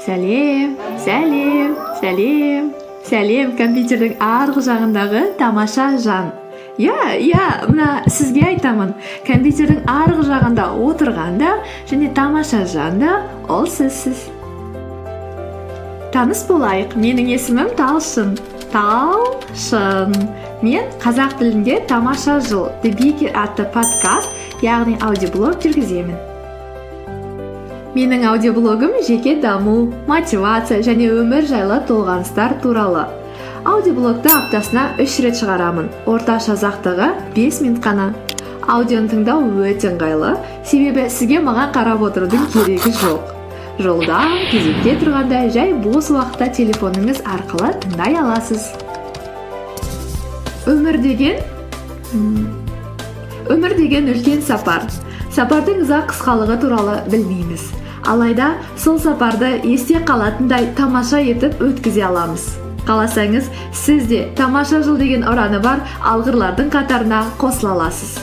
Сәлем, сәлем, сәлем, сәлем компьютердің арғы жағындағы тамаша жан. Мына сізге айтамын. Компьютердің арғы жағында отырғанда және тамаша жанда ол сізсіз. Таныс болайық, менің есімім Талшын. Талшын. Мен қазақ тілінде тамаша жыл The Beaker атты подкаст, яғни аудиоблог жүргіземін. Менің аудиоблогым жеке даму, мотивация және өмір жайлы толғаныстар туралы. Аудиоблогты аптасына 3 рет шығарамын. Орташа ұзақтығы 5 минут қана. Аудионы тыңдау өте ыңғайлы, себебі сізге маған қарап отырудың керегі жоқ. Жолда, кезекте тұрғанда жай бос уақытта телефоныңыз арқылы тыңдай аласыз. Өмір деген үлкен сапар. Сапардың ұзақ қысқалығы туралы білмейміз. Алайда сол сапарды есте қалатындай тамаша етіп өткізе аламыз. Қаласаңыз, сіз де тамаша жыл деген ұраны бар алғырлардың қатарына қосыла аласыз.